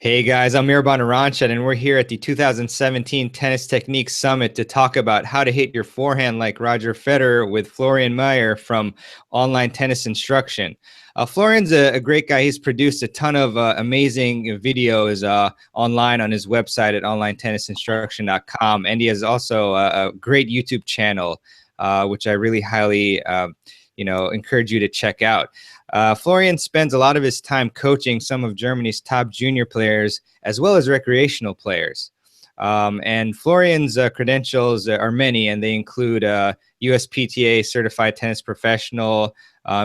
Hey guys, I'm Mehrban Iranshad, and we're here at the 2017 Tennis Technique Summit to talk about how to hit your forehand like Roger Federer with Florian Meier from Online Tennis Instruction. Florian's a great guy. He's produced a ton of amazing videos online on his website at onlinetенниsinstruction.com, and he has also a great YouTube channel, which I really highly encourage you to check out. Florian spends a lot of his time coaching some of Germany's top junior players as well as recreational players. And Florian's credentials are many, and they include USPTA certified tennis professional.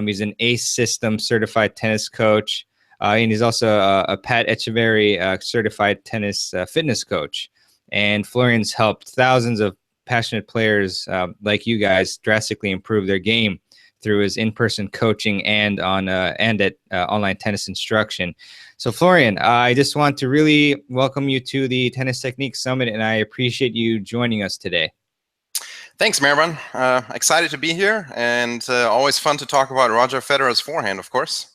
He's an ACE system certified tennis coach. And he's also a Pat Echeverry certified tennis fitness coach. And Florian's helped thousands of passionate players like you guys drastically improve their game through his in-person coaching and at Online Tennis Instruction. So Florian, I just want to really welcome you to the Tennis Technique Summit, and I appreciate you joining us today. Thanks, Mehrban. Excited to be here, and always fun to talk about Roger Federer's forehand, of course.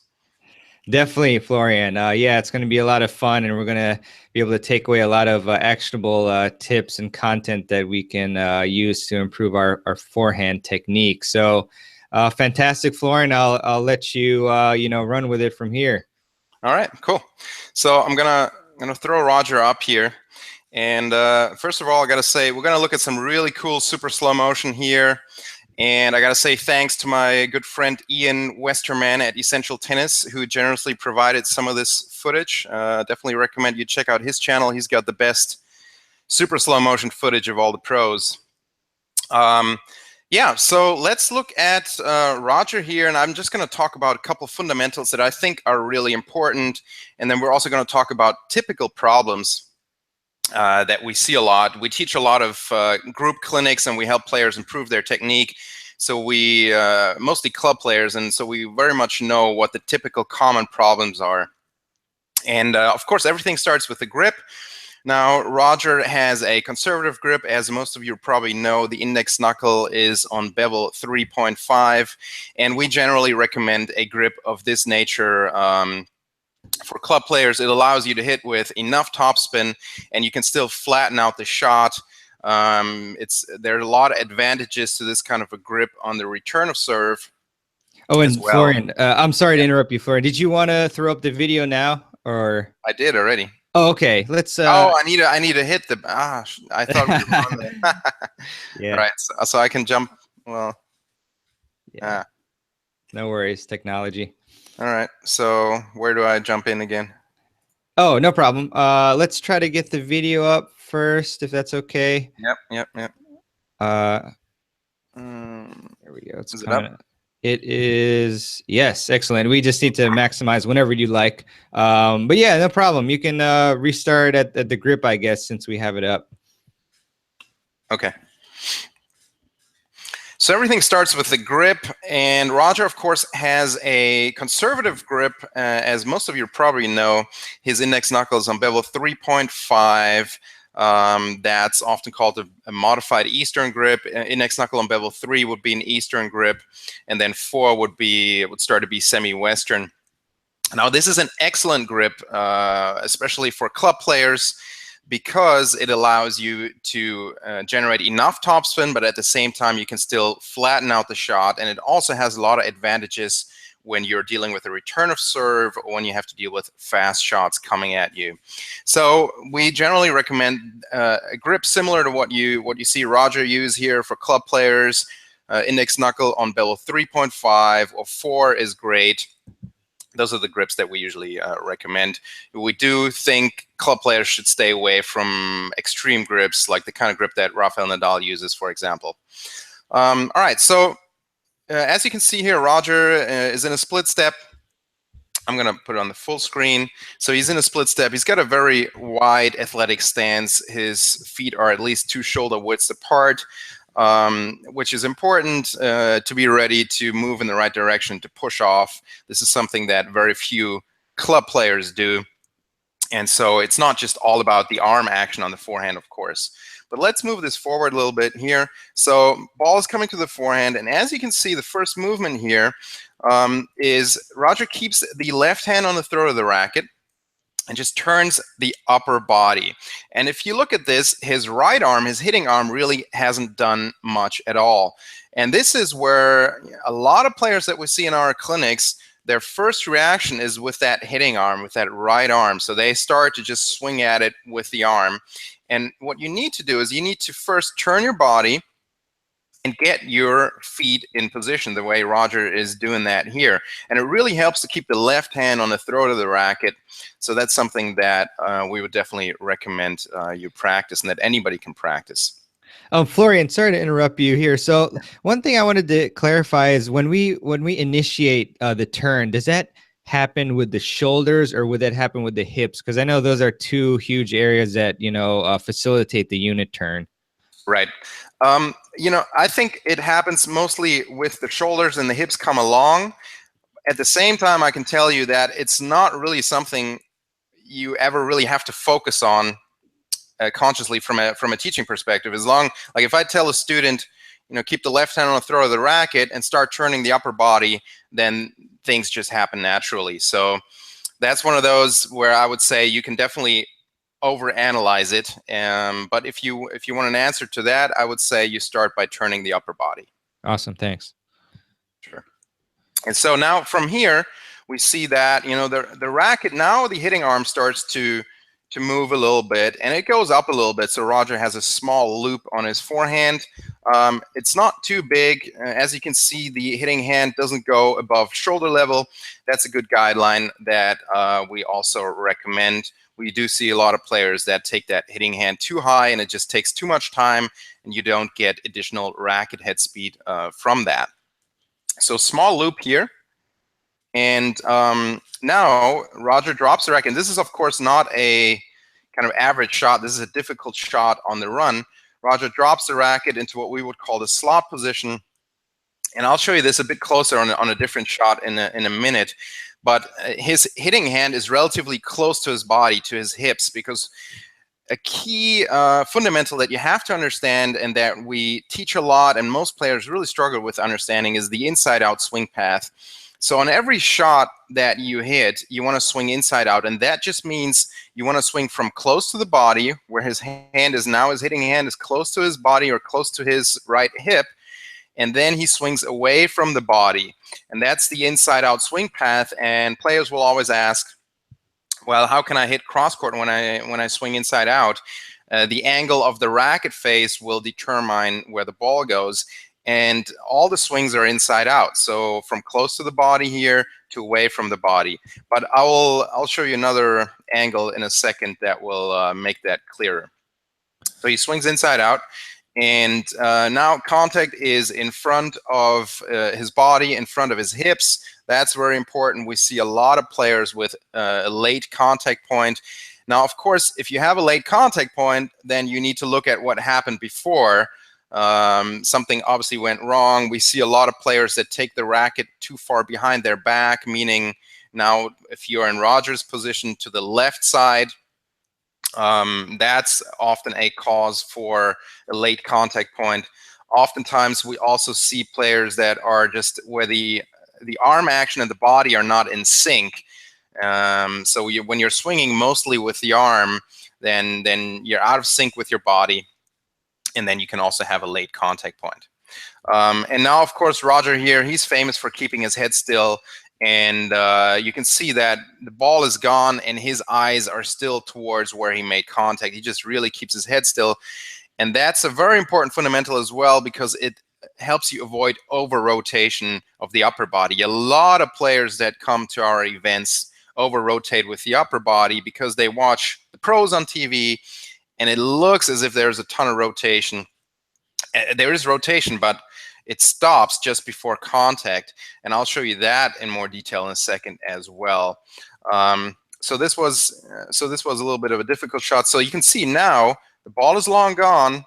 Definitely, Florian. Yeah, it's going to be a lot of fun, and we're going to be able to take away a lot of actionable tips and content that we can use to improve our forehand technique. So fantastic, Florian. I'll let you run with it from here. All right, cool. So I'm gonna throw Roger up here, and first of all, I gotta say we're gonna look at some really cool super slow motion here, and I gotta say thanks to my good friend Ian Westerman at Essential Tennis, who generously provided some of this footage. Definitely recommend you check out his channel. He's got the best super slow motion footage of all the pros. Yeah, so let's look at Roger here, and I'm just going to talk about a couple of fundamentals that I think are really important, and then we're also going to talk about typical problems that we see a lot. We teach a lot of group clinics, and we help players improve their technique. So we, mostly club players, and so we very much know what the typical common problems are. And of course, everything starts with the grip. Now, Roger has a conservative grip. As most of you probably know, the index knuckle is on bevel 3.5, and we generally recommend a grip of this nature for club players. It allows you to hit with enough topspin, and you can still flatten out the shot. There are a lot of advantages to this kind of a grip on the return of serve. Oh, and well. Florian, I'm sorry to interrupt you, Florian. Did you want to throw up the video now, or? I did already. Oh, okay. Let's. Oh, I need to hit the. I thought we were on there. Yeah. Right. So I can jump. Well. Yeah. No worries. Technology. All right. So where do I jump in again? Oh, no problem. Let's try to get the video up first, if that's okay. Yep. There we go. It's coming up. It is, yes, excellent. We just need to maximize whenever you like. But yeah, no problem. You can restart at the grip, I guess, since we have it up. Okay. So everything starts with the grip, and Roger, of course, has a conservative grip. As most of you probably know, his index knuckle is on bevel 3.5. That's often called a modified Eastern grip. Index knuckle on bevel 3 would be an Eastern grip, and then 4 would start to be semi-Western. Now, this is an excellent grip, especially for club players, because it allows you to generate enough topspin, but at the same time, you can still flatten out the shot, and it also has a lot of advantages when you're dealing with a return of serve or when you have to deal with fast shots coming at you. So we generally recommend a grip similar to what you see Roger use here for club players. Index knuckle on bevel 3.5 or 4 is great. Those are the grips that we usually recommend. We do think club players should stay away from extreme grips, like the kind of grip that Rafael Nadal uses, for example. All right, so as you can see here, Roger is in a split step. I'm going to put it on the full screen. So he's in a split step. He's got a very wide athletic stance. His feet are at least 2 shoulder widths apart, which is important to be ready to move in the right direction, to push off. This is something that very few club players do. And so it's not just all about the arm action on the forehand, of course. But let's move this forward a little bit here. So ball is coming to the forehand, and as you can see, the first movement here is Roger keeps the left hand on the throat of the racket, and just turns the upper body. And if you look at this, his right arm, his hitting arm, really hasn't done much at all. And this is where a lot of players that we see in our clinics, their first reaction is with that hitting arm, with that right arm. So they start to just swing at it with the arm. And what you need to do is you need to first turn your body and get your feet in position the way Roger is doing that here. And it really helps to keep the left hand on the throat of the racket. So that's something that we would definitely recommend you practice and that anybody can practice. Florian, sorry to interrupt you here. So one thing I wanted to clarify is when we initiate the turn, does that happen with the shoulders or would that happen with the hips? Because I know those are two huge areas that, facilitate the unit turn. Right. I think it happens mostly with the shoulders and the hips come along. At the same time, I can tell you that it's not really something you ever really have to focus on consciously from a teaching perspective. As long, like if I tell a student, keep the left hand on the throat of the racket and start turning the upper body, then things just happen naturally. So that's one of those where I would say you can definitely overanalyze it. But if you want an answer to that, I would say you start by turning the upper body. Awesome, thanks. Sure. And so now from here, we see that the racket, now the hitting arm starts to move a little bit, and it goes up a little bit. So Roger has a small loop on his forehand. It's not too big. As you can see, the hitting hand doesn't go above shoulder level. That's a good guideline that we also recommend. We do see a lot of players that take that hitting hand too high, and it just takes too much time, and you don't get additional racket head speed from that. So small loop here. And now Roger drops the racket. And this is, of course, not a kind of average shot. This is a difficult shot on the run. Roger drops the racket into what we would call the slot position. And I'll show you this a bit closer on a different shot in a minute. But his hitting hand is relatively close to his body, to his hips, because a key fundamental that you have to understand and that we teach a lot and most players really struggle with understanding is the inside-out swing path. So on every shot that you hit, you want to swing inside out, and that just means you want to swing from close to the body, where his hand is now, his hitting hand is close to his body or close to his right hip, and then he swings away from the body. And that's the inside-out swing path, and players will always ask, well, how can I hit cross-court when I swing inside out? The angle of the racket face will determine where the ball goes. And all the swings are inside out, so from close to the body here to away from the body. But I'll show you another angle in a second that will make that clearer. So he swings inside out, and now contact is in front of his body, in front of his hips. That's very important. We see a lot of players with a late contact point. Now, of course, if you have a late contact point, then you need to look at what happened before. Something obviously went wrong. We see a lot of players that take the racket too far behind their back, meaning now if you're in Roger's position to the left side, that's often a cause for a late contact point. Oftentimes we also see players that are just where the arm action and the body are not in sync. So when you're swinging mostly with the arm, then you're out of sync with your body. And then you can also have a late contact point. And now, of course, Roger here, he's famous for keeping his head still. And you can see that the ball is gone and his eyes are still towards where he made contact. He just really keeps his head still. And that's a very important fundamental as well, because it helps you avoid over-rotation of the upper body. A lot of players that come to our events over-rotate with the upper body because they watch the pros on TV, and it looks as if there's a ton of rotation. There is rotation, but it stops just before contact. And I'll show you that in more detail in a second as well. So this was a little bit of a difficult shot. So you can see now the ball is long gone.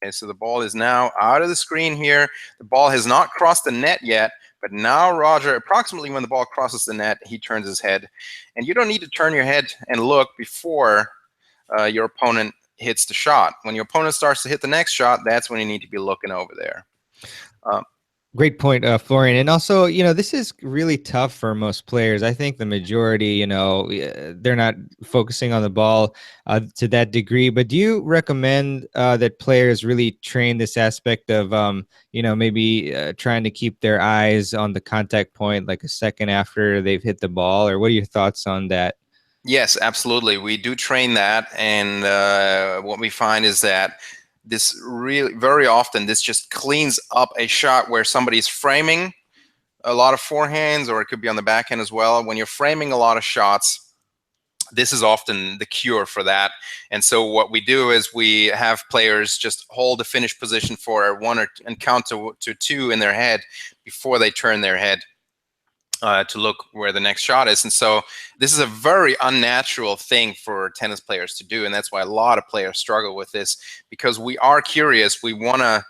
Okay, so the ball is now out of the screen here. The ball has not crossed the net yet, but now Roger, approximately when the ball crosses the net, he turns his head. And you don't need to turn your head and look before your opponent hits the shot. When your opponent starts to hit the next shot, that's when you need to be looking over there. Great point, Florian. And also, this is really tough for most players. I think the majority, they're not focusing on the ball to that degree. But do you recommend that players really train this aspect of, maybe trying to keep their eyes on the contact point like a second after they've hit the ball? Or what are your thoughts on that? Yes, absolutely. We do train that, and what we find is that this really, very often, this just cleans up a shot where somebody's framing a lot of forehands, or it could be on the backhand as well. When you're framing a lot of shots, this is often the cure for that. And so what we do is we have players just hold the finish position for and count to two in their head before they turn their head to look where the next shot is. And so this is a very unnatural thing for tennis players to do, and that's why a lot of players struggle with this, because we are curious. We want to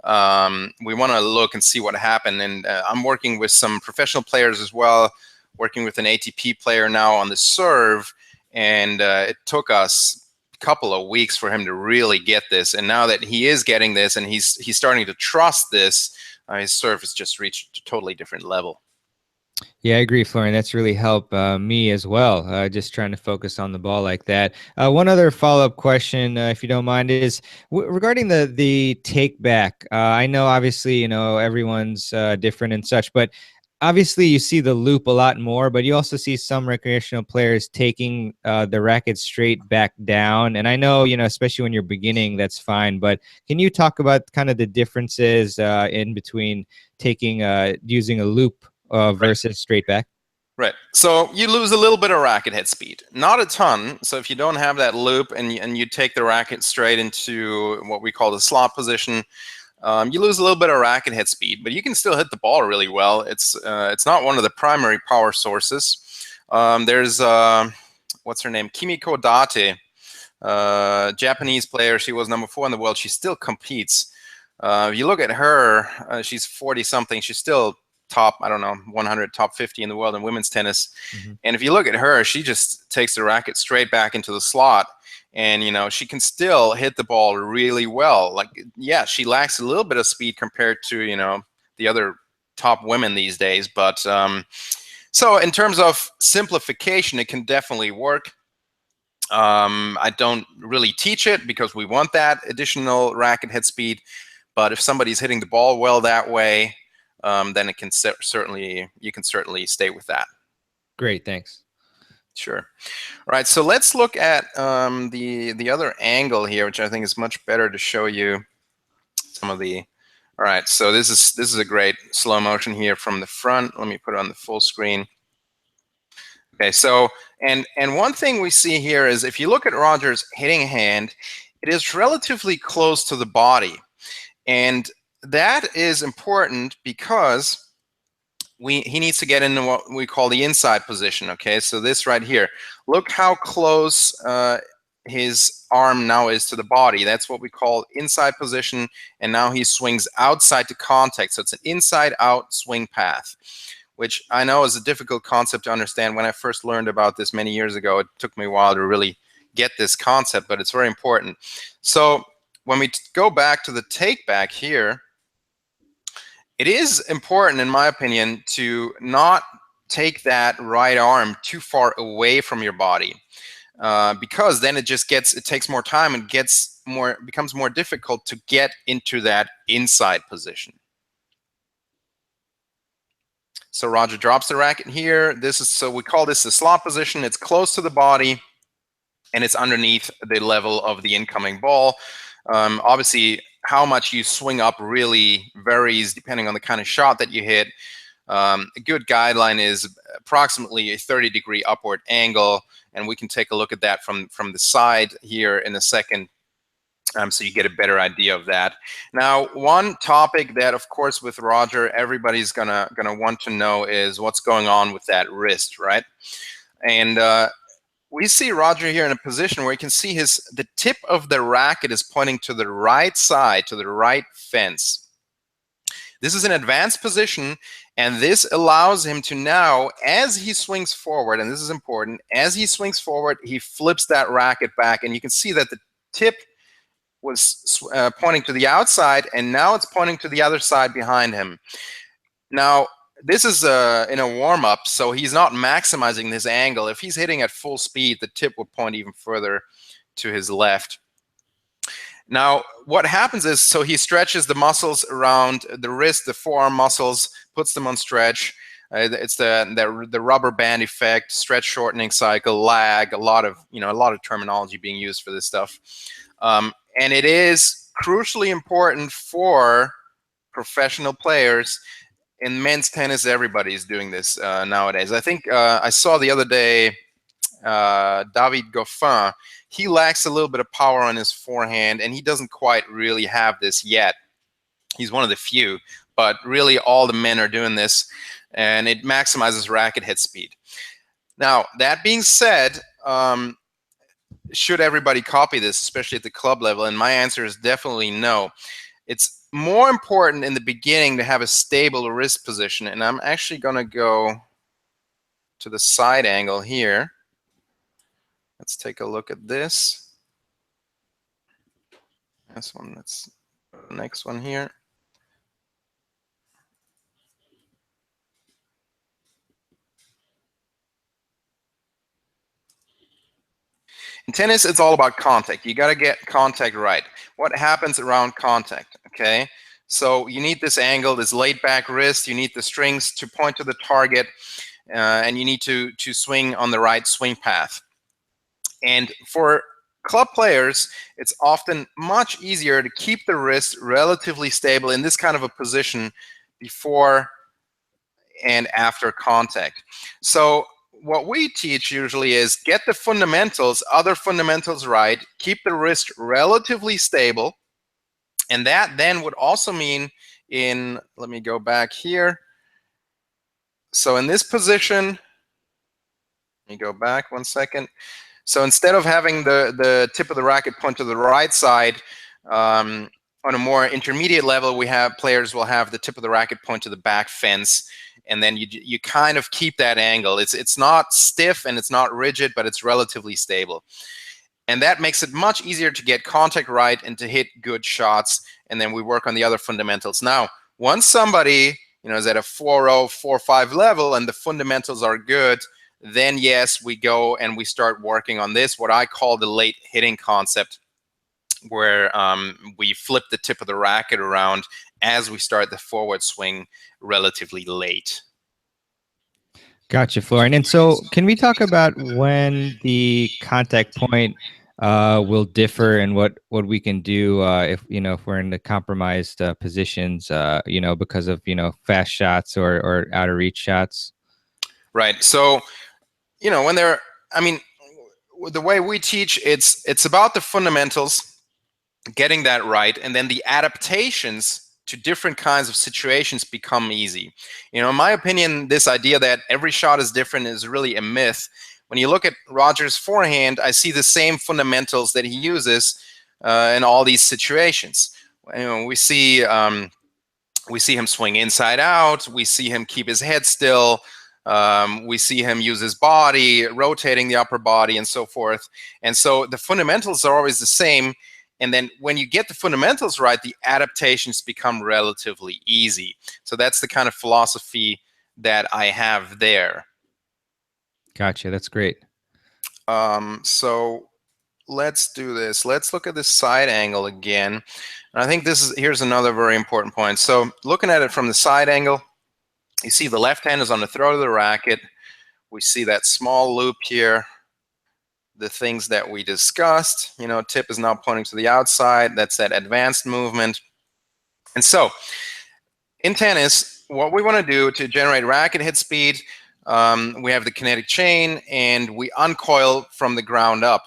look and see what happened. And I'm working with some professional players as well, working with an ATP player now on the serve, and it took us a couple of weeks for him to really get this. And now that he is getting this and he's starting to trust this, his serve has just reached a totally different level. Yeah, I agree, Florian. That's really helped me as well. Just trying to focus on the ball like that. One other follow-up question, if you don't mind, is regarding the take back. I know, obviously, everyone's different and such, but obviously you see the loop a lot more. But you also see some recreational players taking the racket straight back down. And I know, especially when you're beginning, that's fine. But can you talk about kind of the differences in between taking using a loop versus straight back? Right. So you lose a little bit of racket head speed, not a ton. So if you don't have that loop and you take the racket straight into what we call the slot position, you lose a little bit of racket head speed, but you can still hit the ball really well. It's not one of the primary power sources. There's what's her name, Kimiko Date, Japanese player. She was #4 in the world. She still competes. If you look at her, she's 40 something. She's still top, I don't know, 100, top 50 in the world in women's tennis. Mm-hmm. And if you look at her, she just takes the racket straight back into the slot, and she can still hit the ball really well. Like, yeah, she lacks a little bit of speed compared to the other top women these days, but so in terms of simplification, it can definitely work. I don't really teach it because we want that additional racket head speed, but if somebody's hitting the ball well that way, then it can you can certainly stay with that. Great, thanks. Sure. All right, so let's look at the other angle here, which I think is much better to show you some of the. All right, so this is a great slow motion here from the front. Let me put it on the full screen. Okay, so and one thing we see here is if you look at Roger's hitting hand, it is relatively close to the body, and that is important because he needs to get into what we call the inside position. Okay, so this right here, look how close his arm now is to the body. That's what we call inside position, and now he swings outside to contact. So it's an inside out swing path, which I know is a difficult concept to understand. When I first learned about this many years ago, it took me a while to really get this concept, but it's very important. So when we go back to the take back here, it is important, in my opinion, to not take that right arm too far away from your body, because then it takes more time and becomes more difficult to get into that inside position. So Roger drops the racket here. So we call this the slot position. It's close to the body, and it's underneath the level of the incoming ball. Obviously, how much you swing up really varies depending on the kind of shot that you hit. A good guideline is approximately a 30-degree upward angle, and we can take a look at that from the side here in a second, so you get a better idea of that. Now, one topic that, of course, with Roger, everybody's gonna want to know is what's going on with that wrist, right? And we see Roger here in a position where you can see the tip of the racket is pointing to the right side, to the right fence. This is an advanced position, and this allows him to now, as he swings forward, and this is important, as he swings forward, he flips that racket back, and you can see that the tip was pointing to the outside, and now it's pointing to the other side behind him. Now, this is in a warm-up, so he's not maximizing this angle. If he's hitting at full speed, the tip would point even further to his left. Now, what happens is, so he stretches the muscles around the wrist, the forearm muscles, puts them on stretch. It's the rubber band effect, stretch shortening cycle, lag, a lot of terminology being used for this stuff. And it is crucially important for professional players. In men's tennis, everybody's doing this nowadays. I think I saw the other day David Goffin. He lacks a little bit of power on his forehand, and he doesn't quite really have this yet. He's one of the few, but really all the men are doing this, and it maximizes racket head speed. Now, that being said, should everybody copy this, especially at the club level? And my answer is definitely no. It's more important in the beginning to have a stable wrist position, and I'm actually going to go to the side angle here. Let's take a look at this. This one, that's the next one here. In tennis, it's all about contact. You got to get contact right. What happens around contact? Okay, so you need this angle, this laid back wrist. You need the strings to point to the target, and you need to swing on the right swing path. And for club players, it's often much easier to keep the wrist relatively stable in this kind of a position before and after contact. So what we teach usually is get the fundamentals, other fundamentals right, keep the wrist relatively stable, and that then would also mean let me go back here. So in this position, let me go back 1 second. So instead of having the tip of the racket point to the right side, on a more intermediate level, players will have the tip of the racket point to the back fence, and then you kind of keep that angle. It's not stiff and it's not rigid, but it's relatively stable. And that makes it much easier to get contact right and to hit good shots, and then we work on the other fundamentals. Now, once somebody is at a 4.0, 4.5 level and the fundamentals are good, then yes, we go and we start working on this, what I call the late hitting concept, where we flip the tip of the racket around as we start the forward swing relatively late. Gotcha, Florian. And so can we talk about when the contact point will differ and what we can do if we're in the compromised positions, because of fast shots or out of reach shots? Right. So when the way we teach, it's about the fundamentals, getting that right, and then the adaptations to different kinds of situations become easy. In my opinion, this idea that every shot is different is really a myth. When you look at Roger's forehand, I see the same fundamentals that he uses in all these situations. We see him swing inside out. We see him keep his head still. We see him use his body, rotating the upper body, and so forth. And so the fundamentals are always the same. And then when you get the fundamentals right, the adaptations become relatively easy. So that's the kind of philosophy that I have there. Gotcha. That's great. So let's do this. Let's look at this side angle again. And I think here's another very important point. So looking at it from the side angle, you see the left hand is on the throat of the racket. We see that small loop here. The things that we discussed, tip is now pointing to the outside. That's that advanced movement. And so in tennis, what we want to do to generate racket head speed, we have the kinetic chain, and we uncoil from the ground up.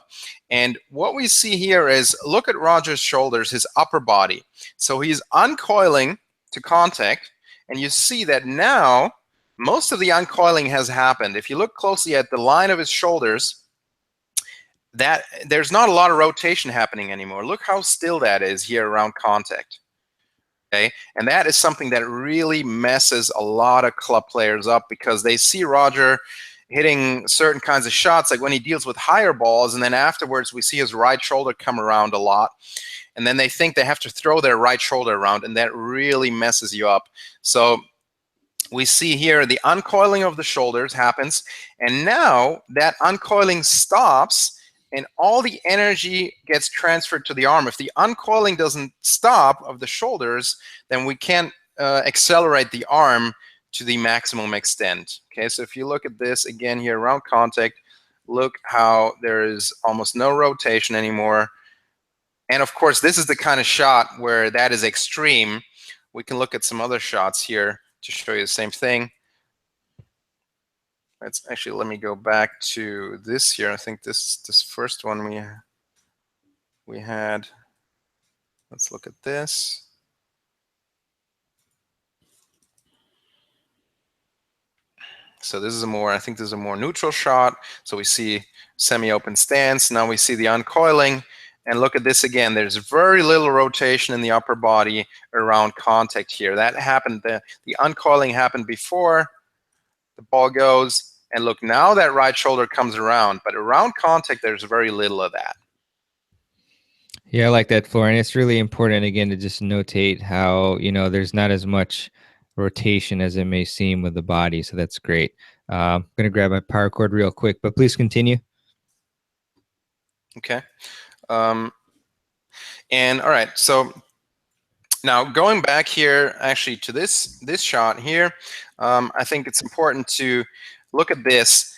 And what we see here is, look at Roger's shoulders, his upper body. So he's uncoiling to contact, and you see that now most of the uncoiling has happened. If you look closely at the line of his shoulders, that there's not a lot of rotation happening anymore. Look how still that is here around contact. Okay, and that is something that really messes a lot of club players up, because they see Roger hitting certain kinds of shots, like when he deals with higher balls, and then afterwards we see his right shoulder come around a lot. And then they think they have to throw their right shoulder around, and that really messes you up. So we see here the uncoiling of the shoulders happens, and now that uncoiling stops and all the energy gets transferred to the arm. If the uncoiling doesn't stop of the shoulders, then we can't accelerate the arm to the maximum extent. Okay, so if you look at this again here around contact, look how there is almost no rotation anymore. And of course, this is the kind of shot where that is extreme. We can look at some other shots here to show you the same thing. Let me go back to this here. I think this first one we had. Let's look at this. So this is I think this is a more neutral shot. So we see semi-open stance. Now we see the uncoiling. And look at this again. There's very little rotation in the upper body around contact here. That happened, the uncoiling happened before the ball goes. And look, now that right shoulder comes around, but around contact, there's very little of that. Yeah, I like that, Florian. It's really important, again, to just notate how, there's not as much rotation as it may seem with the body. So that's great. I'm going to grab my power cord real quick, but please continue. Okay. And all right, so now going back here actually to this shot here, I think it's important to look at this.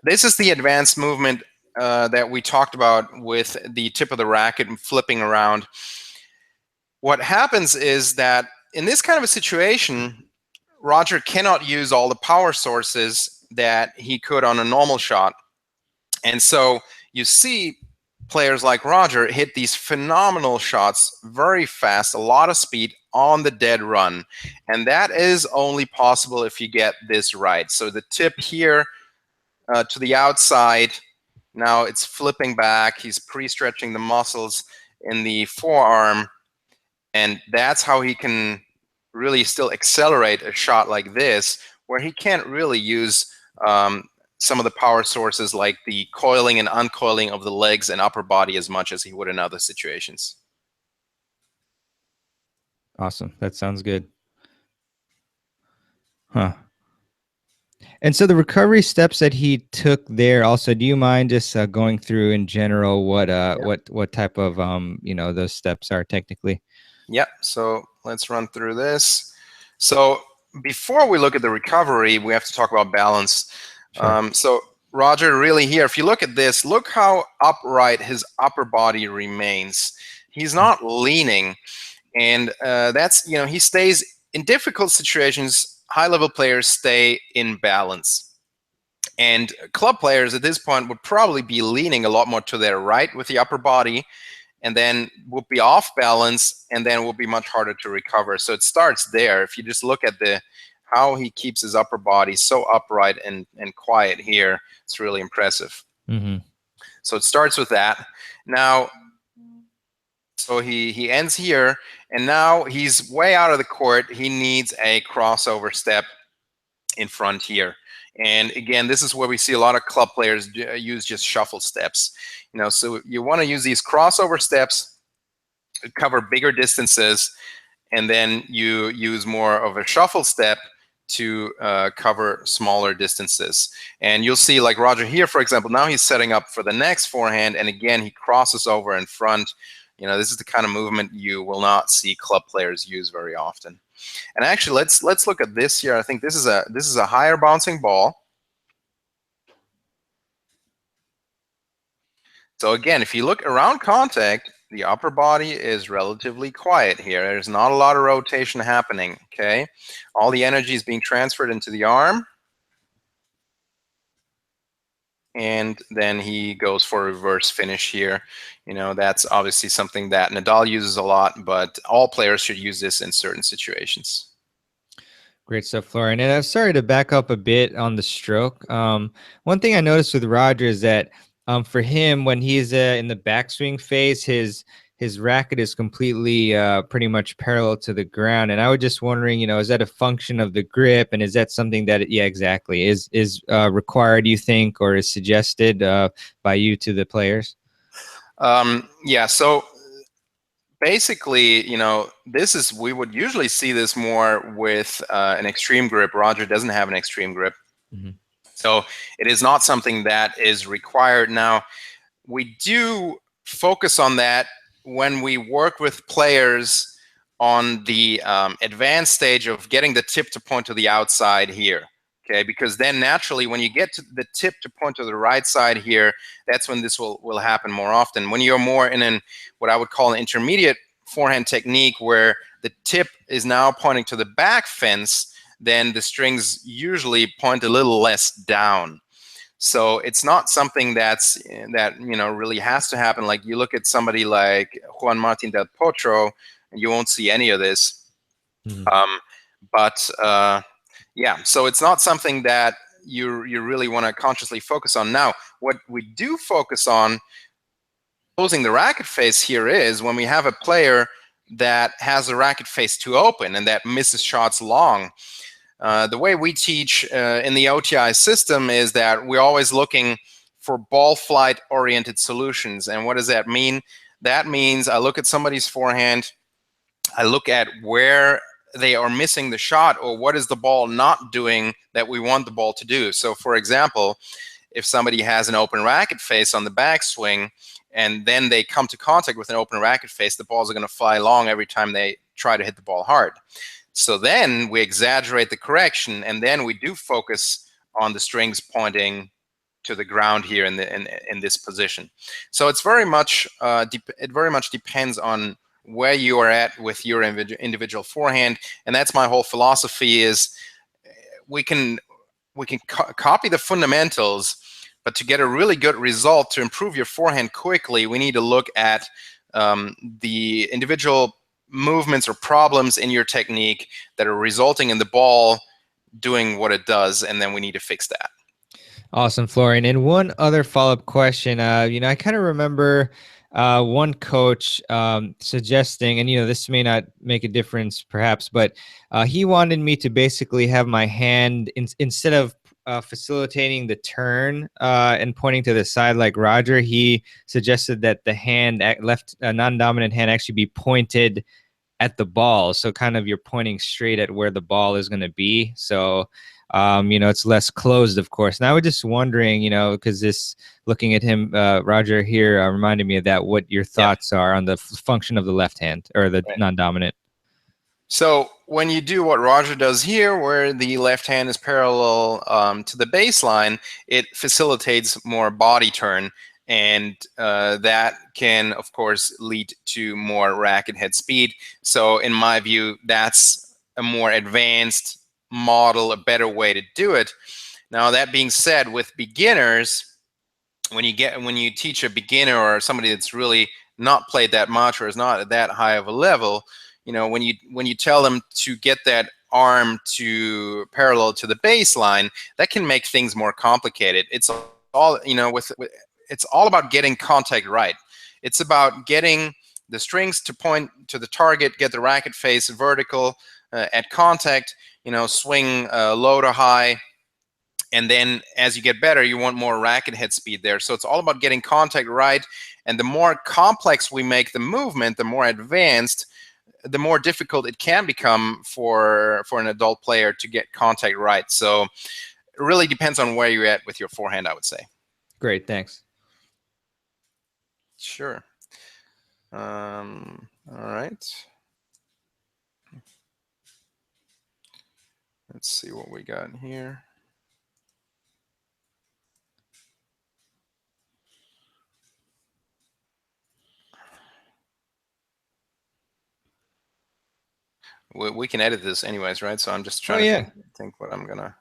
This is the advanced movement that we talked about with the tip of the racket and flipping around. What happens is that in this kind of a situation, Roger cannot use all the power sources that he could on a normal shot. And so you see players like Roger hit these phenomenal shots very fast, a lot of speed on the dead run. And that is only possible if you get this right. So the tip here to the outside, now it's flipping back. He's pre-stretching the muscles in the forearm. And that's how he can really still accelerate a shot like this, where he can't really use some of the power sources like the coiling and uncoiling of the legs and upper body as much as he would in other situations. Awesome. That sounds good. Huh. And so the recovery steps that he took there also, do you mind just going through in general what type of, those steps are technically? Yeah, so let's run through this. So before we look at the recovery, we have to talk about balance. Sure. So Roger, really here, if you look at this, look how upright his upper body remains. He's not leaning. And that's, he stays in difficult situations. High-level players stay in balance. And club players at this point would probably be leaning a lot more to their right with the upper body, and then will be off balance, and then will be much harder to recover. So it starts there. If you just look at how he keeps his upper body so upright and quiet here, it's really impressive. Mm-hmm. So it starts with that. Now, so he ends here, and now he's way out of the court. He needs a crossover step in front here. And again, this is where we see a lot of club players use just shuffle steps. So you want to use these crossover steps to cover bigger distances, and then you use more of a shuffle step to cover smaller distances. And you'll see, like Roger here, for example, now he's setting up for the next forehand, and again, he crosses over in front. This is the kind of movement you will not see club players use very often. And actually, let's look at this here. I think this is a higher bouncing ball. So again, if you look around contact, the upper body is relatively quiet here. There's not a lot of rotation happening, okay? All the energy is being transferred into the arm. And then he goes for a reverse finish here. That's obviously something that Nadal uses a lot, but all players should use this in certain situations. Great stuff, Florian. And I'm sorry to back up a bit on the stroke. One thing I noticed with Roger is that for him, when he's in the backswing phase, his his racket is completely pretty much parallel to the ground. And I was just wondering, is that a function of the grip, and is that something that, yeah, exactly, is required, you think, or is suggested by you to the players? Yeah. So basically, we would usually see this more with an extreme grip. Roger doesn't have an extreme grip. Mm-hmm. So it is not something that is required. Now, we do focus on that when we work with players on the advanced stage of getting the tip to point to the outside here. Okay, because then naturally when you get to the tip to point to the right side here, that's when this will happen more often. When you're more in what I would call an intermediate forehand technique where the tip is now pointing to the back fence, then the strings usually point a little less down. So it's not something that really has to happen. Like you look at somebody like Juan Martín del Potro, and you won't see any of this. Mm-hmm. Yeah, so it's not something that you really want to consciously focus on. Now, what we do focus on closing the racket face here is when we have a player that has the racket face too open and that misses shots long. The way we teach in the OTI system is that we're always looking for ball flight oriented solutions. And what does that mean? That means I look at somebody's forehand, I look at where they are missing the shot, or what is the ball not doing that we want the ball to do. So for example, if somebody has an open racket face on the backswing and then they come to contact with an open racket face, the balls are going to fly long every time they try to hit the ball hard. So then we exaggerate the correction, and then we do focus on the strings pointing to the ground here in this position. So it's very much it very much depends on where you are at with your individual forehand, and that's my whole philosophy. Is we can copy the fundamentals, but to get a really good result, to improve your forehand quickly, we need to look at the individual movements or problems in your technique that are resulting in the ball doing what it does, and then we need to fix that. Awesome, Florian. And one other follow-up question. I kind of remember one coach suggesting, and this may not make a difference perhaps, but he wanted me to basically have my hand instead of facilitating the turn and pointing to the side like Roger. He suggested that the hand, left non-dominant hand, actually be pointed at the ball. So kind of you're pointing straight at where the ball is going to be. So it's less closed, of course. And I was just wondering, because this, looking at him, Roger here, reminded me of that, what your thoughts are on the function of the left hand or the non-dominant. So when you do what Roger does here, where the left hand is parallel to the baseline, it facilitates more body turn. And that can, of course, lead to more racket head speed. So in my view, that's a more advanced model, a better way to do it. Now, that being said, with beginners, when you teach a beginner or somebody that's really not played that much or is not at that high of a level, when you tell them to get that arm to parallel to the baseline, that can make things more complicated. It's all it's all about getting contact right. It's about getting the strings to point to the target, get the racket face vertical at contact, swing low to high. And then as you get better, you want more racket head speed there. So it's all about getting contact right. And the more complex we make the movement, the more advanced, the more difficult it can become for an adult player to get contact right. So it really depends on where you're at with your forehand, I would say. Great, thanks. Sure. All right. Let's see what we got here. We can edit this anyways, right? So I'm just trying to think what I'm gonna.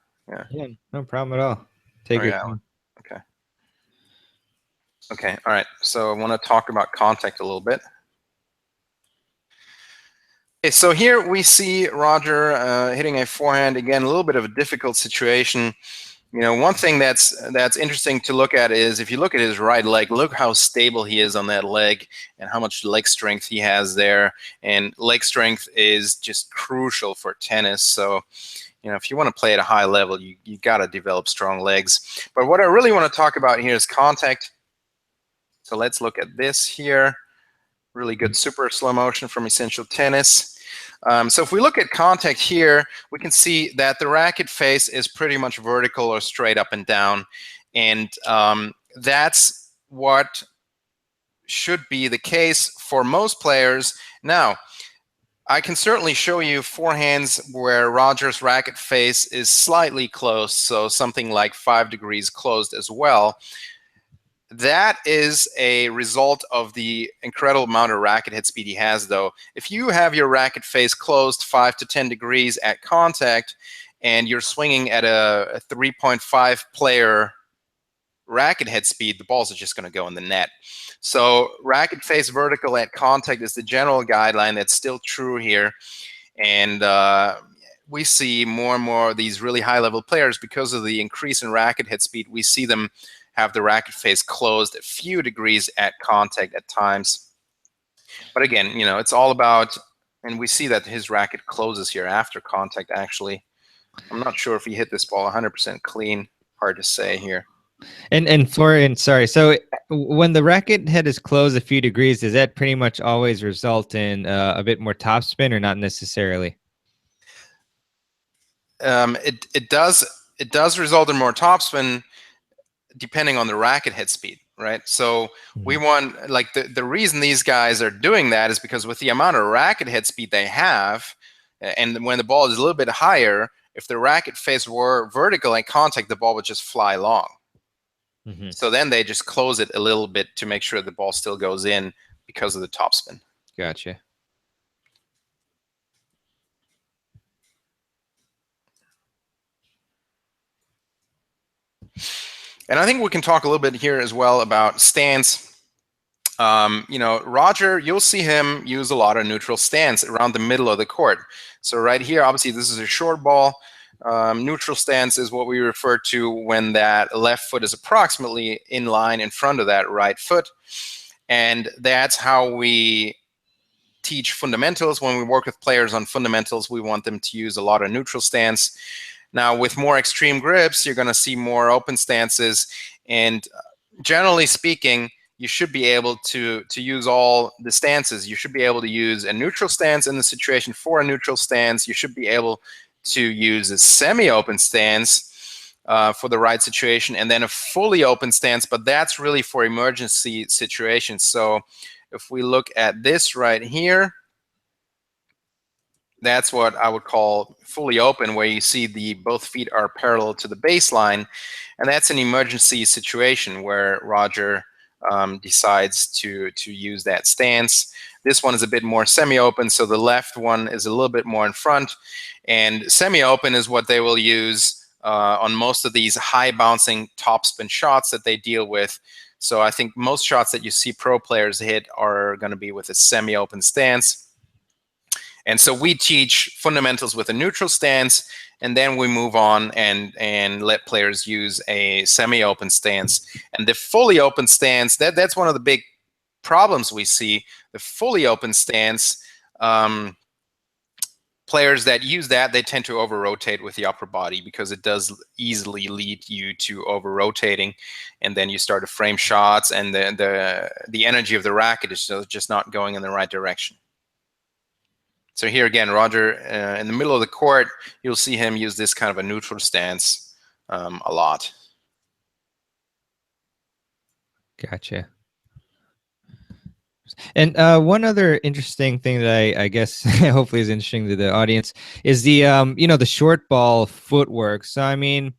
Yeah, no problem at all. Take your time. Okay. Okay. All right. So I want to talk about contact a little bit. Okay, so here we see Roger hitting a forehand again. A little bit of a difficult situation. One thing that's interesting to look at is if you look at his right leg, look how stable he is on that leg and how much leg strength he has there. And leg strength is just crucial for tennis. So, if you want to play at a high level, you got to develop strong legs. But what I really want to talk about here is contact. So let's look at this here. Really good super slow motion from Essential Tennis. So if we look at contact here, we can see that the racket face is pretty much vertical or straight up and down. And that's what should be the case for most players. Now, I can certainly show you forehands where Roger's racket face is slightly closed, so something like 5 degrees closed as well. That is a result of the incredible amount of racket head speed he has, though. If you have your racket face closed 5 to 10 degrees at contact and you're swinging at a 3.5 player racket head speed, the balls are just going to go in the net. So racket face vertical at contact is the general guideline that's still true here. And we see more and more of these really high-level players, because of the increase in racket head speed, we see them have the racket face closed a few degrees at contact at times. But again, it's all about, and we see that his racket closes here after contact, actually. I'm not sure if he hit this ball 100% clean. Hard to say here. And Florian, sorry. So when the racket head is closed a few degrees, does that pretty much always result in a bit more topspin, or not necessarily? It does result in more topspin, depending on the racket head speed, right? So we want, like, the reason these guys are doing that is because with the amount of racket head speed they have, and when the ball is a little bit higher, if the racket face were vertical at contact, the ball would just fly long. So then they just close it a little bit to make sure the ball still goes in because of the topspin. Gotcha. And I think we can talk a little bit here as well about stance. Roger, you'll see him use a lot of neutral stance around the middle of the court. So right here, obviously, this is a short ball. Neutral stance is what we refer to when that left foot is approximately in line in front of that right foot. And that's how we teach fundamentals. When we work with players on fundamentals, we want them to use a lot of neutral stance. Now, with more extreme grips, you're going to see more open stances. And generally speaking, you should be able to use all the stances. You should be able to use a neutral stance in the situation for a neutral stance. You should be able to use a semi-open stance for the right situation, and then a fully open stance, but that's really for emergency situations. So if we look at this right here, that's what I would call fully open, where you see both feet are parallel to the baseline, and that's an emergency situation where Roger decides to use that stance. This one is a bit more semi-open, so the left one is a little bit more in front, and semi-open is what they will use on most of these high bouncing topspin shots that they deal with. So I think most shots that you see pro players hit are going to be with a semi-open stance. And so we teach fundamentals with a neutral stance, and then we move on and let players use a semi-open stance. And the fully open stance, that's one of the big problems we see. The fully open stance, players that use that, they tend to over-rotate with the upper body, because it does easily lead you to over-rotating, and then you start to frame shots, and the energy of the racket is just not going in the right direction. So here again, Roger, in the middle of the court, you'll see him use this kind of a neutral stance a lot. Gotcha. And one other interesting thing that I guess hopefully is interesting to the audience is the the short ball footwork. So I mean,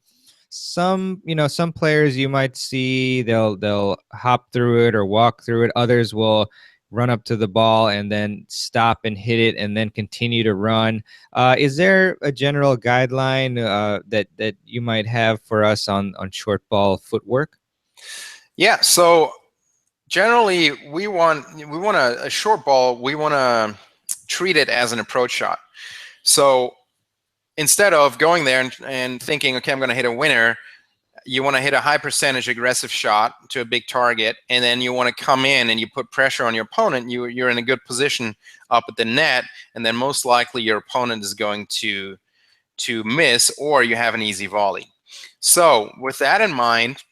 some players you might see they'll hop through it or walk through it. Others will run up to the ball and then stop and hit it and then continue to run. Is there a general guideline that you might have for us on short ball footwork? Yeah. So generally, we want a short ball. We want to treat it as an approach shot. So instead of going there and thinking, okay, I'm going to hit a winner, you want to hit a high percentage aggressive shot to a big target, and then you want to come in and you put pressure on your opponent. You're in a good position up at the net, and then most likely your opponent is going to miss, or you have an easy volley. So with that in mind,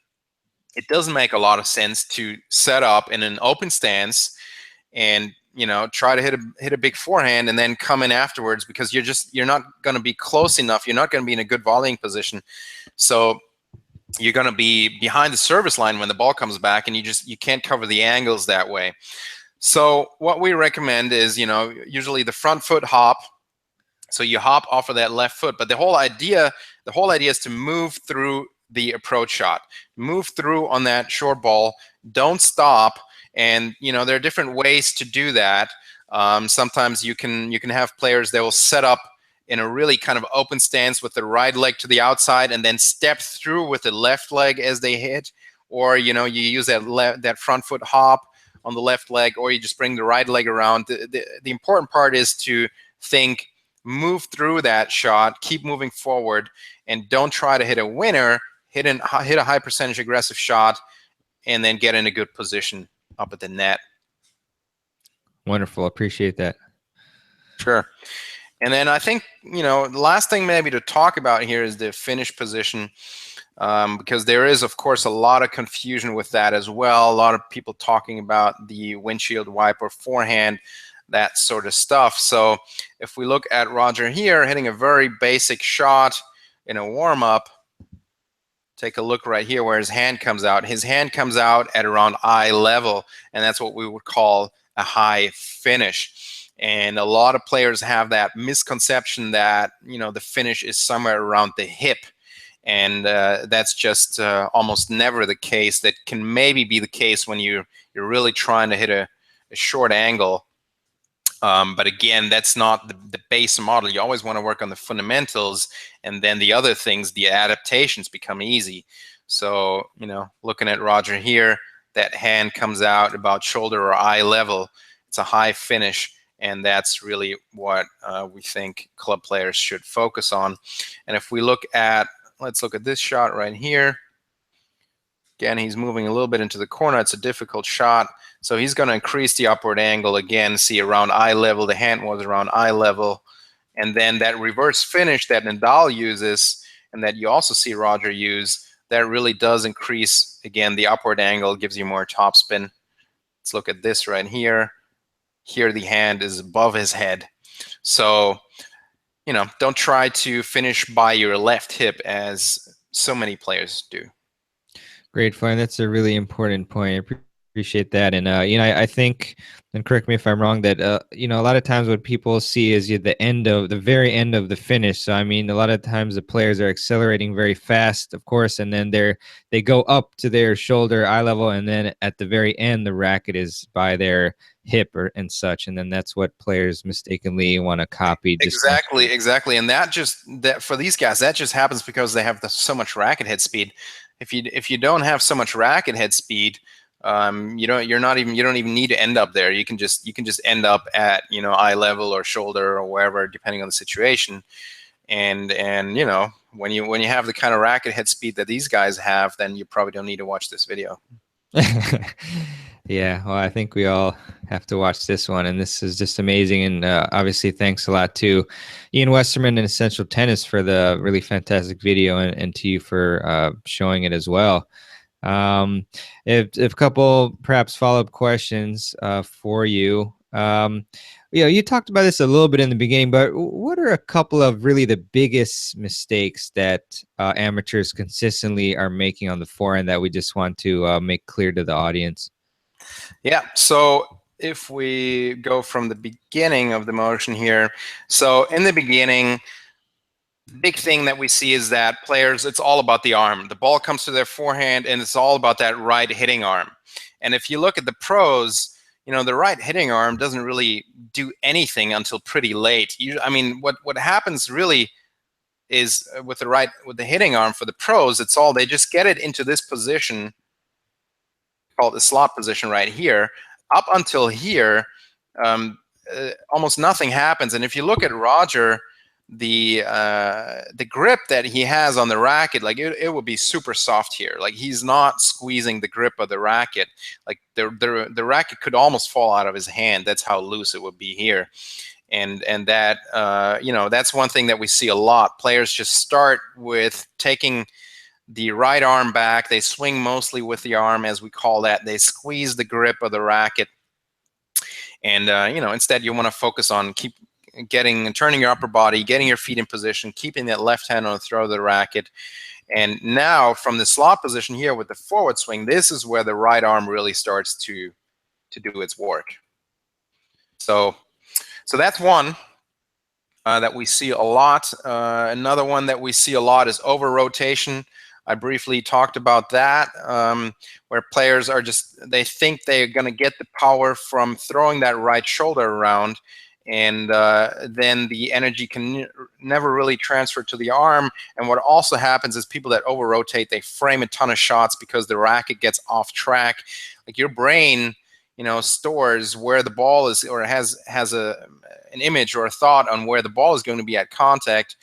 it doesn't make a lot of sense to set up in an open stance and try to hit a big forehand and then come in afterwards, because you're not going to be close enough. You're not going to be in a good volleying position. So you're going to be behind the service line when the ball comes back, and you can't cover the angles that way. So what we recommend is, usually the front foot hop. So you hop off of that left foot, but the whole idea is to move through the approach shot, move through on that short ball. Don't stop. And there are different ways to do that. Sometimes you can have players that will set up in a really kind of open stance with the right leg to the outside and then step through with the left leg as they hit, or you use that front foot hop on the left leg, or you just bring the right leg around. The important part is to think, move through that shot, keep moving forward, and don't try to hit a winner. Hit a high percentage aggressive shot, and then get in a good position up at the net. Wonderful. Appreciate that. Sure. And then I think, the last thing maybe to talk about here is the finish position, because there is, of course, a lot of confusion with that as well. A lot of people talking about the windshield wiper forehand, that sort of stuff. So if we look at Roger here hitting a very basic shot in a warm-up, take a look right here where his hand comes out. His hand comes out at around eye level, and that's what we would call a high finish. And a lot of players have that misconception that the finish is somewhere around the hip, and that's just almost never the case. That can maybe be the case when you're really trying to hit a short angle. But again, that's not the base model. You always want to work on the fundamentals, and then the other things, the adaptations, become easy. So, looking at Roger here, that hand comes out about shoulder or eye level. It's a high finish, and that's really what we think club players should focus on. And if we let's look at this shot right here. Again, he's moving a little bit into the corner. It's a difficult shot. So he's going to increase the upward angle again. See, around eye level, the hand was around eye level. And then that reverse finish that Nadal uses, and that you also see Roger use, that really does increase, again, the upward angle, gives you more topspin. Let's look at this right here. Here the hand is above his head. So, don't try to finish by your left hip as so many players do. Great, Florian. That's a really important point. I appreciate that. And, I think, and correct me if I'm wrong, that, a lot of times what people see is the very end of the finish. So, I mean, a lot of times the players are accelerating very fast, of course, and then they go up to their shoulder, eye level, and then at the very end, the racket is by their hip and such. And then that's what players mistakenly want to copy. Exactly. And that for these guys, that just happens because they have so much racket head speed. If you don't have so much racket head speed, you don't even need to end up there. You can just end up at eye level or shoulder or wherever, depending on the situation. And when you have the kind of racket head speed that these guys have, then you probably don't need to watch this video. Yeah, well, I think we all have to watch this one, and this is just amazing. And obviously, thanks a lot to Ian Westerman and Essential Tennis for the really fantastic video, and to you for showing it as well. If a couple perhaps follow-up questions for you. You talked about this a little bit in the beginning, but what are a couple of really the biggest mistakes that amateurs consistently are making on the forehand that we just want to make clear to the audience? Yeah, so if we go from the beginning of the motion here, so in the beginning, the big thing that we see is that players, it's all about the arm. The ball comes to their forehand, and it's all about that right hitting arm. And if you look at the pros, the right hitting arm doesn't really do anything until pretty late. What happens really is with the hitting arm for the pros, they just get it into this position, called the slot position right here. Up until here, almost nothing happens. And if you look at Roger, the grip that he has on the racket, like it would be super soft here. Like he's not squeezing the grip of the racket. Like the racket could almost fall out of his hand. That's how loose it would be here. And that that's one thing that we see a lot. Players just start with taking the right arm back. They swing mostly with the arm, as we call that. They squeeze the grip of the racket. And instead you want to focus on turning your upper body, getting your feet in position, keeping that left hand on the throw of the racket. And now from the slot position here with the forward swing, this is where the right arm really starts to do its work. So that's one that we see a lot. Another one that we see a lot is over rotation. I briefly talked about that, where players they think they're going to get the power from throwing that right shoulder around, and then the energy can never really transfer to the arm. And what also happens is people that over rotate, they frame a ton of shots because the racket gets off track. Like your brain, stores where the ball is, or has an image or a thought on where the ball is going to be at contact.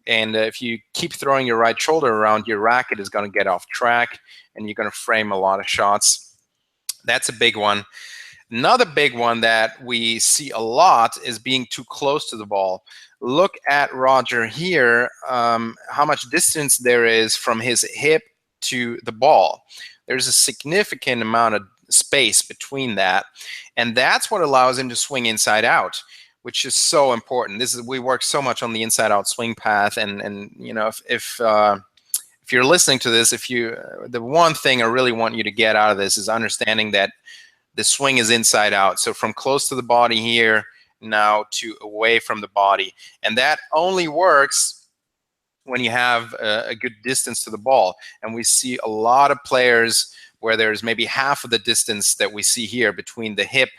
And if you keep throwing your right shoulder around, your racket is going to get off track, and you're going to frame a lot of shots. That's a big one. Another big one that we see a lot is being too close to the ball. Look at Roger here, how much distance there is from his hip to the ball. There's a significant amount of space between that, and that's what allows him to swing inside out, which is so important. We work so much on the inside out swing path, and if you're listening to this, the one thing I really want you to get out of this is understanding that the swing is inside out. So from close to the body here now to away from the body, and that only works when you have a good distance to the ball. And we see a lot of players where there's maybe half of the distance that we see here between the hip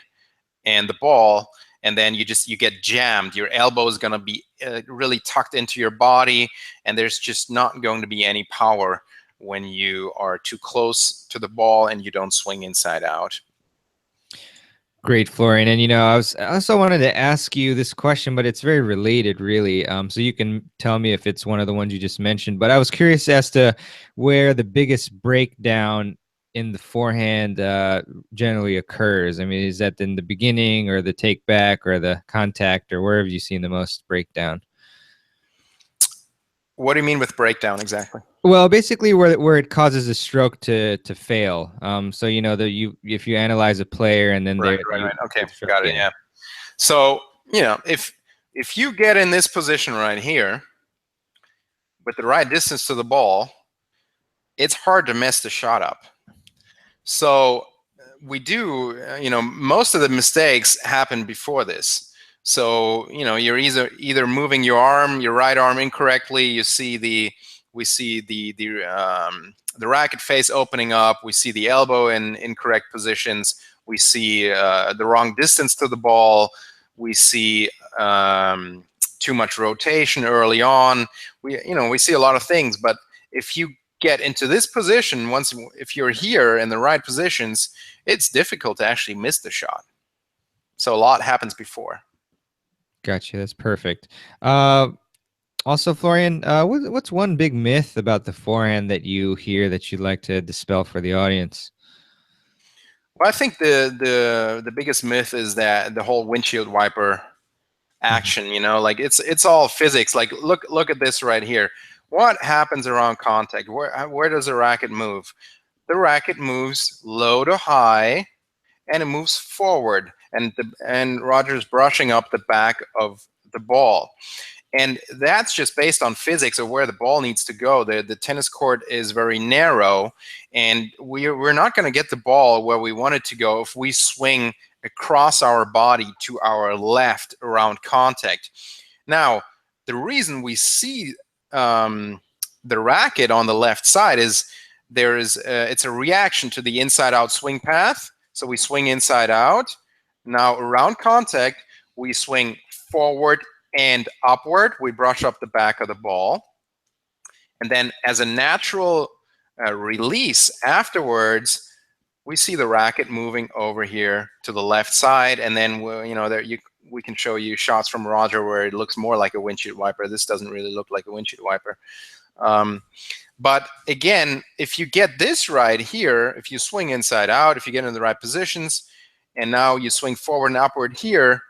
and the ball, and then you get jammed. Your elbow is going to be really tucked into your body, and there's just not going to be any power when you are too close to the ball and you don't swing inside out. Great, Florian. And I also wanted to ask you this question, but it's very related, really. So you can tell me if it's one of the ones you just mentioned. But I was curious as to where the biggest breakdown in the forehand generally occurs. I mean, is that in the beginning, or the take back, or the contact, or where have you seen the most breakdown? What do you mean with breakdown exactly? Well, basically where it causes a stroke to fail. So if you analyze a player and then right. Okay, got it. Yeah. So if you get in this position right here with the right distance to the ball, it's hard to mess the shot up. So we do, most of the mistakes happen before this. So you're either moving your right arm incorrectly. We see the racket face opening up. We see the elbow in incorrect positions. We see the wrong distance to the ball. We see too much rotation early on. We see a lot of things. But if you get into this position, if you're here in the right positions, it's difficult to actually miss the shot. So a lot happens before. Gotcha. That's perfect. Also, Florian, what's one big myth about the forehand that you hear that you'd like to dispel for the audience? Well, I think the biggest myth is that the whole windshield wiper action, like it's all physics. Like look at this right here. What happens around contact? Where does the racket move? The racket moves low to high, and it moves forward. And Roger's brushing up the back of the ball. And that's just based on physics of where the ball needs to go. The tennis court is very narrow, and we're not going to get the ball where we want it to go if we swing across our body to our left around contact. Now, the reason we see the racket on the left side is it's a reaction to the inside-out swing path. So we swing inside out. Now, around contact, we swing forward and upward. We brush up the back of the ball. And then as a natural release afterwards, we see the racket moving over here to the left side. And then, we can show you shots from Roger where it looks more like a windshield wiper. This doesn't really look like a windshield wiper. But again, if you get this right here, if you swing inside out, if you get in the right positions, and now you swing forward and upward here,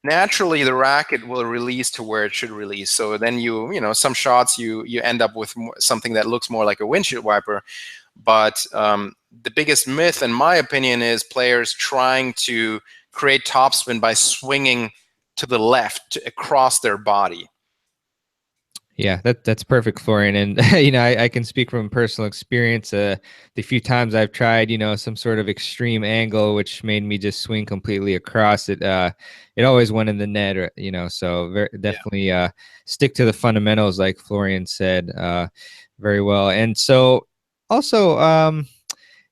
naturally the racket will release to where it should release. So then you know, some shots you end up with something that looks more like a windshield wiper. But the biggest myth, in my opinion, is players trying to create topspin by swinging to the left across their body. Yeah, that's perfect, Florian. And you know, I can speak from personal experience. The few times I've tried, you know, some sort of extreme angle, which made me just swing completely across it, it always went in the net, or, you know. So definitely stick to the fundamentals, like Florian said, very well. And so also,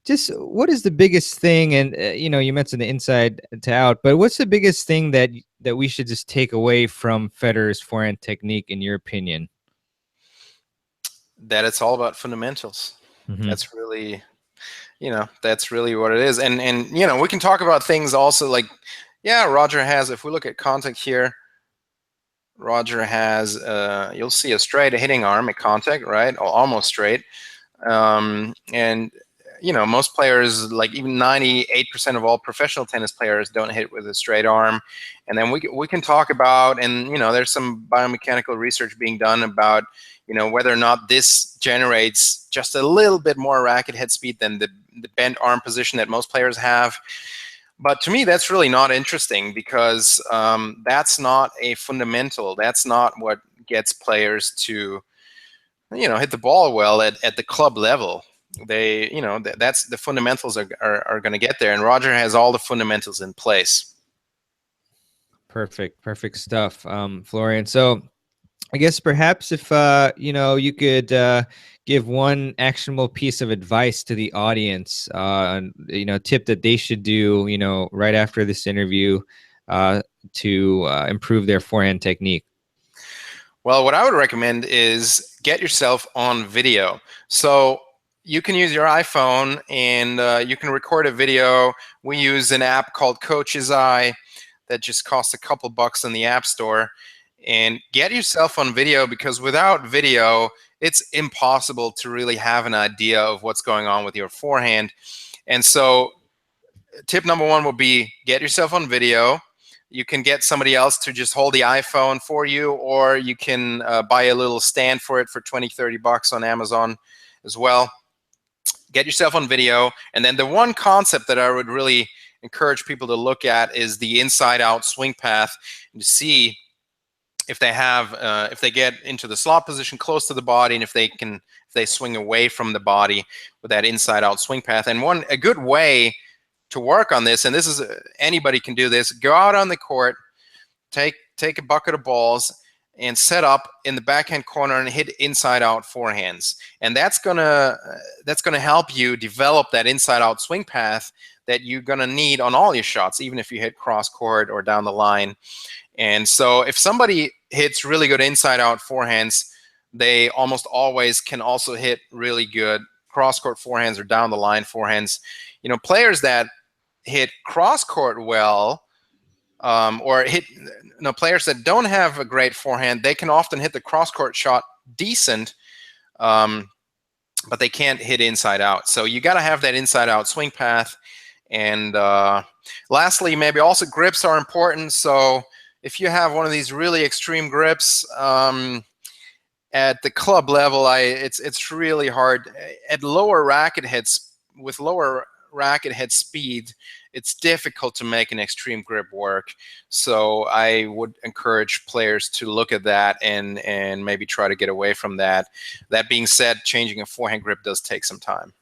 just what is the biggest thing? And you know, you mentioned the inside to out, but what's the biggest thing that we should just take away from Federer's forehand technique, in your opinion? That it's all about fundamentals. Mm-hmm. That's really, you know, that's really what it is. And you know, we can talk about things also like, yeah, Roger has, if we look at contact here, Roger has, you'll see a straight hitting arm at contact, right? Or almost straight. And you know, most players, like even 98% of all professional tennis players, don't hit with a straight arm. And then we can talk about, and you know, there's some biomechanical research being done about, you know, whether or not this generates just a little bit more racket head speed than the bent arm position that most players have. But to me, that's really not interesting, because that's not a fundamental. That's not what gets players to, you know, hit the ball well at the club level. They, you know, that's the fundamentals are going to get there, and Roger has all the fundamentals in place. Perfect stuff, Florian. So I guess perhaps if you know, you could give one actionable piece of advice to the audience, you know, tip that they should do, you know, right after this interview, to improve their forehand technique. Well, what I would recommend is get yourself on video. So you can use your iPhone and you can record a video. We use an app called Coach's Eye that just costs a couple bucks in the App Store. And get yourself on video, because without video, it's impossible to really have an idea of what's going on with your forehand. And so tip number one will be get yourself on video. You can get somebody else to just hold the iPhone for you, or you can buy a little stand for it for 20, 30 bucks on Amazon as well. Get yourself on video. And then the one concept that I would really encourage people to look at is the inside-out swing path, and to see if they have, if they get into the slot position close to the body, and if they swing away from the body with that inside-out swing path. And a good way to work on this, and this is anybody can do this, go out on the court, take a bucket of balls, and set up in the backhand corner and hit inside-out forehands. And that's gonna help you develop that inside-out swing path that you're gonna need on all your shots, even if you hit cross court or down the line. And so if somebody hits really good inside-out forehands, they almost always can also hit really good cross-court forehands or down the line forehands. You know, players that hit cross-court well, or players that don't have a great forehand, they can often hit the cross-court shot decent, but they can't hit inside-out. So you got to have that inside-out swing path. And lastly, maybe also grips are important. So if you have one of these really extreme grips, at the club level, it's really hard. At lower racket heads, with lower racket head speed, it's difficult to make an extreme grip work. So I would encourage players to look at that and maybe try to get away from that. That being said, changing a forehand grip does take some time.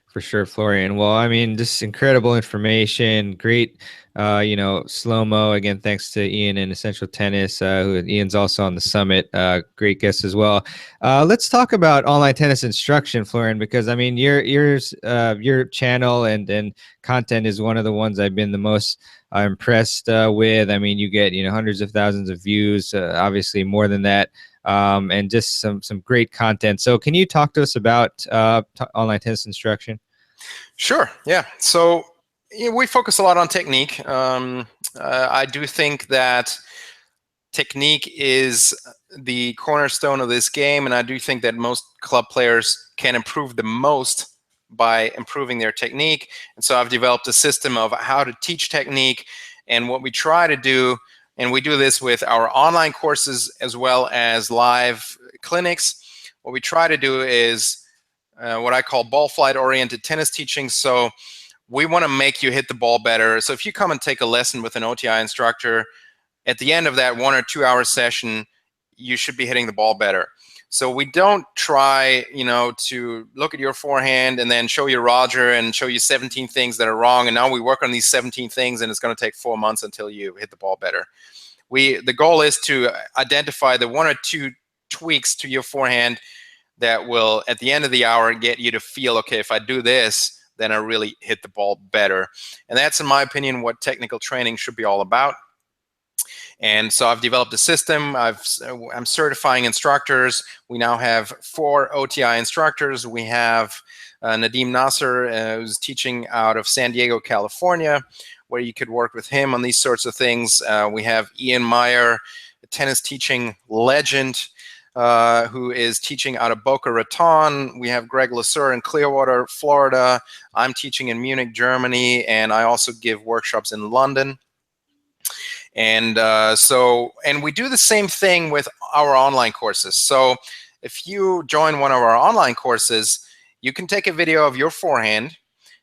For sure, Florian. Well, I mean, just incredible information. Great, you know, slow-mo. Again, thanks to Ian and Essential Tennis, who Ian's also on the summit. Great guest as well. Let's talk about online tennis instruction, Florian, because I mean, your channel and content is one of the ones I've been the most impressed with. I mean, you get, you know, hundreds of thousands of views, obviously more than that. And just some great content. So can you talk to us about online tennis instruction? Sure, yeah. So We focus a lot on technique. I do think that technique is the cornerstone of this game, and I do think that most club players can improve the most by improving their technique. And so I've developed a system of how to teach technique, and what we try to do, and we do this with our online courses as well as live clinics. What we try to do is what I call ball flight oriented tennis teaching. So we want to make you hit the ball better. So if you come and take a lesson with an OTI instructor, at the end of that 1 or 2 hour session, you should be hitting the ball better. So we don't try, to look at your forehand and then show you Roger and show you 17 things that are wrong. And now we work on these 17 things, and it's going to take 4 months until you hit the ball better. The goal is to identify the 1 or 2 tweaks to your forehand that will, at the end of the hour, get you to feel, okay, if I do this, then I really hit the ball better. And that's, in my opinion, what technical training should be all about. And so I've developed a system. I'm certifying instructors. We now have 4 OTI instructors. We have Nadim Nasser, who's teaching out of San Diego, California, where you could work with him on these sorts of things. We have Ian Meyer, a tennis teaching legend, who is teaching out of Boca Raton. We have Greg Lasur in Clearwater, Florida. I'm teaching in Munich, Germany, and I also give workshops in London. And we do the same thing with our online courses. So if you join one of our online courses, you can take a video of your forehand,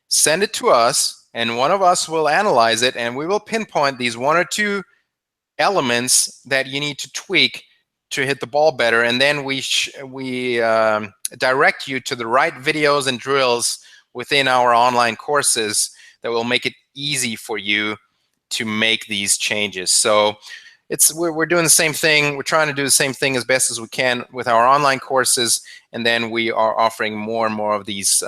send it to us, and one of us will analyze it, and we will pinpoint these 1 or 2 elements that you need to tweak to hit the ball better. And then we direct you to the right videos and drills within our online courses that will make it easy for you to make these changes. So we're doing the same thing. We're trying to do the same thing as best as we can with our online courses, and then we are offering more and more of these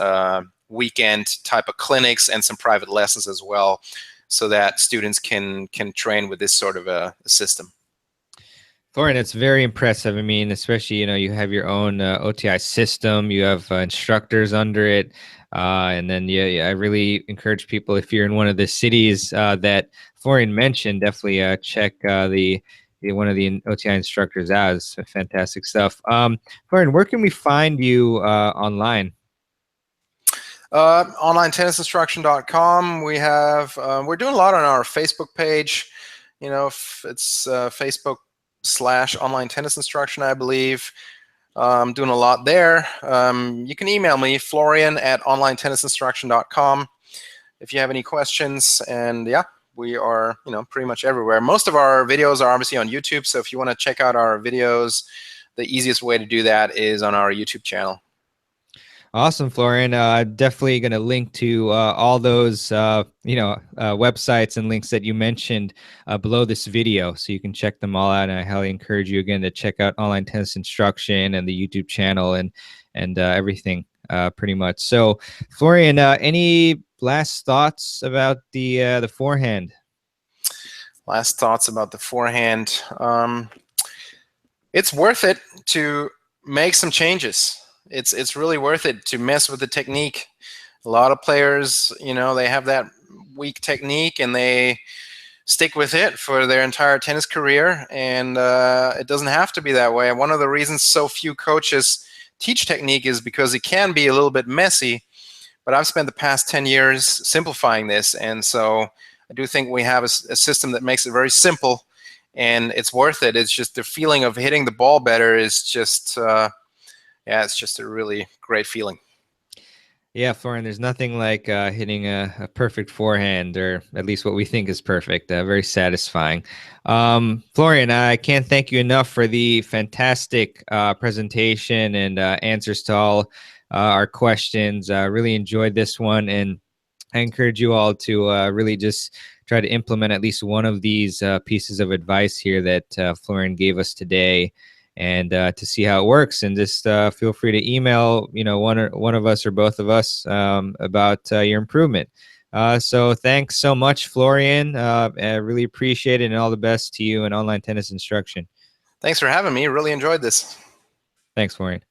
weekend type of clinics and some private lessons as well, so that students can train with this sort of a system. Florian, it's very impressive. I mean, especially, you have your own OTI system, you have instructors under it. And then, I really encourage people, if you're in one of the cities that Florian mentioned, definitely check one of the OTI instructors out. It's fantastic stuff. Florian, where can we find you online? OnlineTennisInstruction.com. We're doing a lot on our Facebook page. It's Facebook/online tennis instruction, I believe. I'm doing a lot there. You can email me, Florian@OnlineTennisInstruction.com, if you have any questions. And yeah, we are, pretty much everywhere. Most of our videos are obviously on YouTube, so if you want to check out our videos, the easiest way to do that is on our YouTube channel. Awesome, Florian. Definitely going to link to all those, websites and links that you mentioned below this video, so you can check them all out. And I highly encourage you again to check out Online Tennis Instruction and the YouTube channel and everything, pretty much. So, Florian, any last thoughts about the forehand? Last thoughts about the forehand. It's worth it to make some changes. It's really worth it to mess with the technique. A lot of players, they have that weak technique and they stick with it for their entire tennis career, and it doesn't have to be that way. And one of the reasons so few coaches teach technique is because it can be a little bit messy, but I've spent the past 10 years simplifying this, and so I do think we have a system that makes it very simple, and it's worth it. It's just the feeling of hitting the ball better is just it's just a really great feeling. Yeah, Florian, there's nothing like hitting a perfect forehand, or at least what we think is perfect. Very satisfying. Florian, I can't thank you enough for the fantastic presentation and answers to all our questions. Really enjoyed this one, and I encourage you all to really just try to implement at least one of these pieces of advice here that Florian gave us today, and to see how it works. And just feel free to email, one of us or both of us about your improvement. So thanks so much, Florian. I really appreciate it, and all the best to you in online tennis instruction. Thanks for having me. Really enjoyed this. Thanks, Florian.